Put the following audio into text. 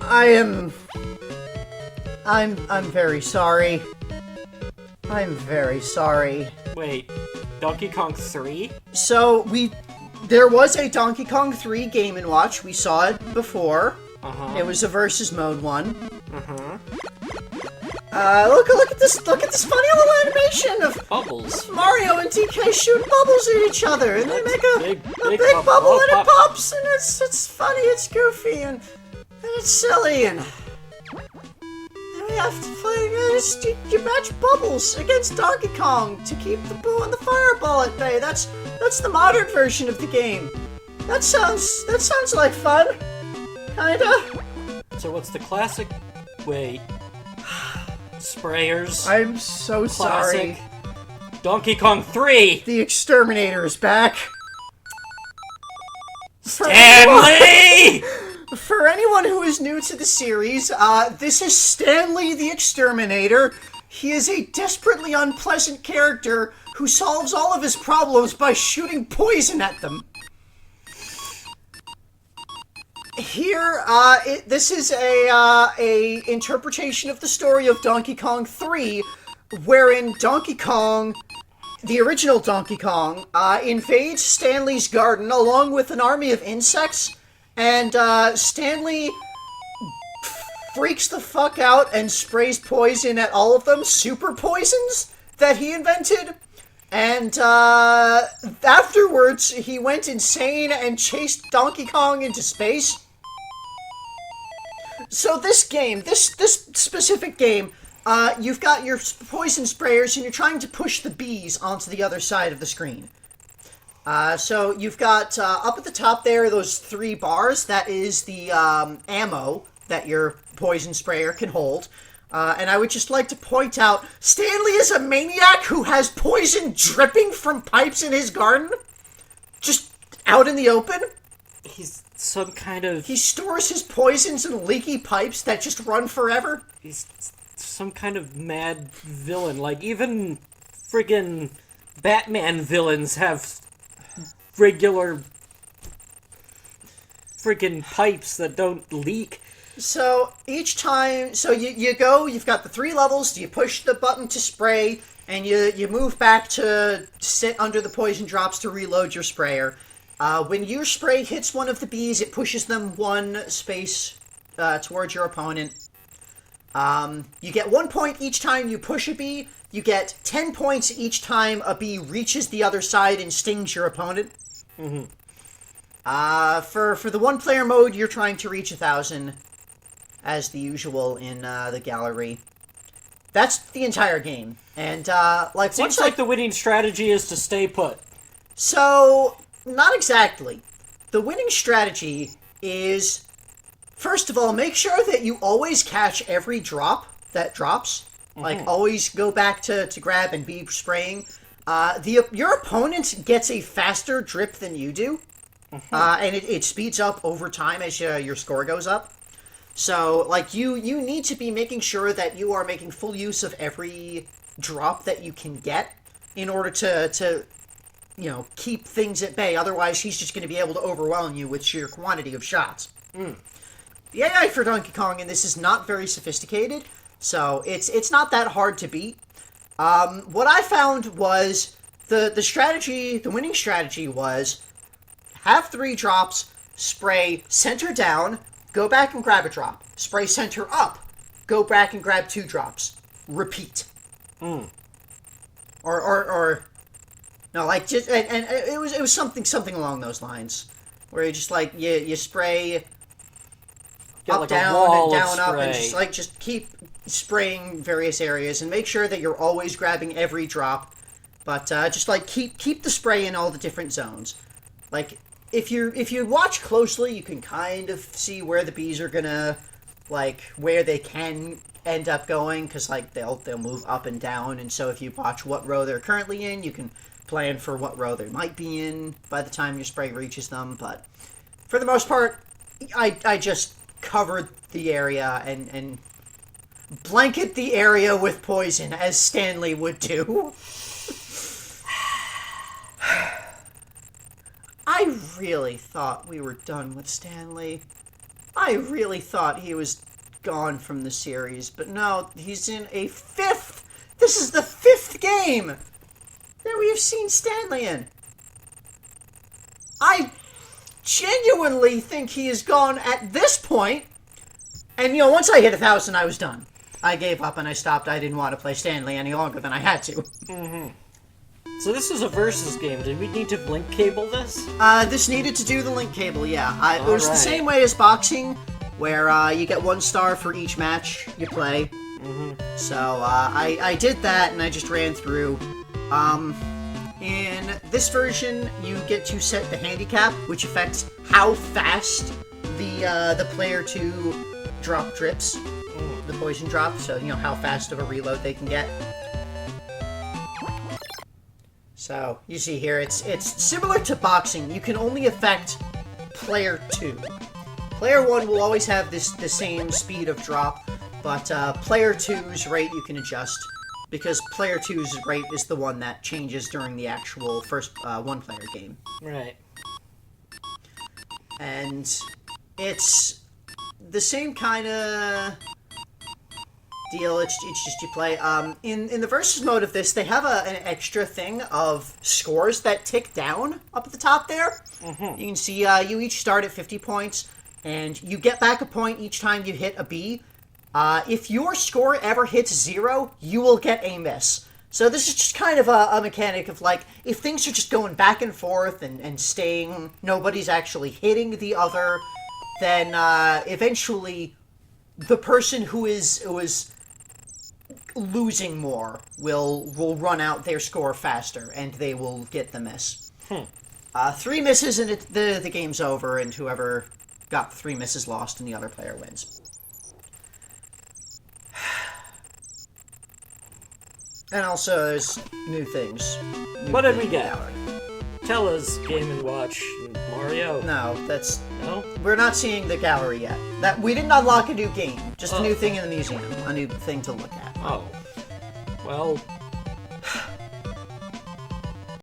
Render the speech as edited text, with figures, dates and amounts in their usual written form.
I'm very sorry. I'm very sorry. Wait, Donkey Kong 3? So, there was a Donkey Kong 3 Game & Watch. We saw it before. Uh-huh. It was a versus mode one. Uh-huh. Look at this funny little animation of Bubbles. Mario and DK shooting bubbles at each other, and they make a big bubble Oh, and it pops, and it's funny, it's goofy, and it's silly, and we have to play. You match bubbles against Donkey Kong to keep the boo and the fireball at bay. That's the modern version of the game. That sounds like fun, kinda. So what's the classic? Wait. Sprayers. I'm so Classic. sorry. Donkey Kong 3! The exterminator is back. Stanley! For anyone who is new to the series, this is Stanley the Exterminator. He is a desperately unpleasant character who solves all of his problems by shooting poison at them. Here, this is a interpretation of the story of Donkey Kong 3, wherein Donkey Kong, the original Donkey Kong, invades Stanley's garden along with an army of insects, and Stanley freaks the fuck out and sprays poison at all of them, super poisons that he invented. And afterwards, he went insane and chased Donkey Kong into space. So this game, this specific game, you've got your poison sprayers and you're trying to push the bees onto the other side of the screen. So you've got, up at the top there, those 3 bars. That is the ammo that your poison sprayer can hold. And I would just like to point out, Stanley is a maniac who has poison dripping from pipes in his garden. Just out in the open. He's some kind of... He stores his poisons in leaky pipes that just run forever. He's some kind of mad villain. Like, even friggin' Batman villains have regular friggin' pipes that don't leak. So, each time... So, you go, you've got the 3 levels, you push the button to spray, and you move back to sit under the poison drops to reload your sprayer. When your spray hits one of the bees, it pushes them 1 space towards your opponent. You get 1 point each time you push a bee. You get 10 points each time a bee reaches the other side and stings your opponent. Mm-hmm. For the 1-player mode, you're trying to reach 1,000, as the usual in the gallery. That's the entire game. And, Seems like the winning strategy is to stay put. So... Not exactly. The winning strategy is, first of all, make sure that you always catch every drop that drops. Mm-hmm. Like, always go back to grab and be spraying. Your opponent gets a faster drip than you do. Mm-hmm. And it speeds up over time as your score goes up. So, like, you need to be making sure that you are making full use of every drop that you can get in order to keep things at bay. Otherwise, he's just going to be able to overwhelm you with sheer quantity of shots. The AI for Donkey Kong in this is not very sophisticated, so it's not that hard to beat. What I found was the winning strategy was have 3 drops, spray center down, go back and grab a drop. Spray center up, go back and grab 2 drops. Repeat. Or no, like, just, and it was something along those lines, where you just, like, you spray up, like down, a wall and down, of up, and spray. just keep spraying various areas, and make sure that you're always grabbing every drop, but, just, like, keep the spray in all the different zones. Like, if you watch closely, you can kind of see where the bees are gonna, like, where they can end up going, because, like, they'll move up and down, and so if you watch what row they're currently in, you can plan for what row they might be in by the time your spray reaches them. But for the most part, I just covered the area and blanket the area with poison, as Stanley would do. I really thought we were done with Stanley. I really thought he was gone from the series, but no, he's in a 5th. This is the 5th game that we have seen Stanley in. I genuinely think he is gone at this point. And, once I hit 1,000, I was done. I gave up and I stopped. I didn't want to play Stanley any longer than I had to. Mm-hmm. So this is a versus game. Did we need to link cable this? This needed to do the link cable, yeah. It was the same way as boxing, where you get 1 star for each match you play. Mm-hmm. So I did that, and I just ran through. In this version, you get to set the handicap, which affects how fast the player to drop drips, the poison drop. So how fast of a reload they can get. So, you see here, it's similar to boxing. You can only affect player 2. Player 1 will always have the same speed of drop, but player 2's rate you can adjust, because player 2's rate is the one that changes during the actual first one-player game. Right. And it's the same kind of deal. It's just you play. In the versus mode of this, they have an extra thing of scores that tick down up at the top there. Mm-hmm. You can see you each start at 50 points, and you get back a point each time you hit a B. If your score ever hits 0, you will get a miss. So this is just kind of a mechanic of, like, if things are just going back and forth and staying, nobody's actually hitting the other, then eventually the person who is losing more will run out their score faster, and they will get the miss. 3 misses and the game's over, and whoever got 3 misses lost, and the other player wins. And also, there's new things. What did we get? Tell us, Game & Watch, Mario. No, that's... No? We're not seeing the gallery yet. We didn't unlock a new game. Just a new thing in the museum. A new thing to look at. Oh. Well,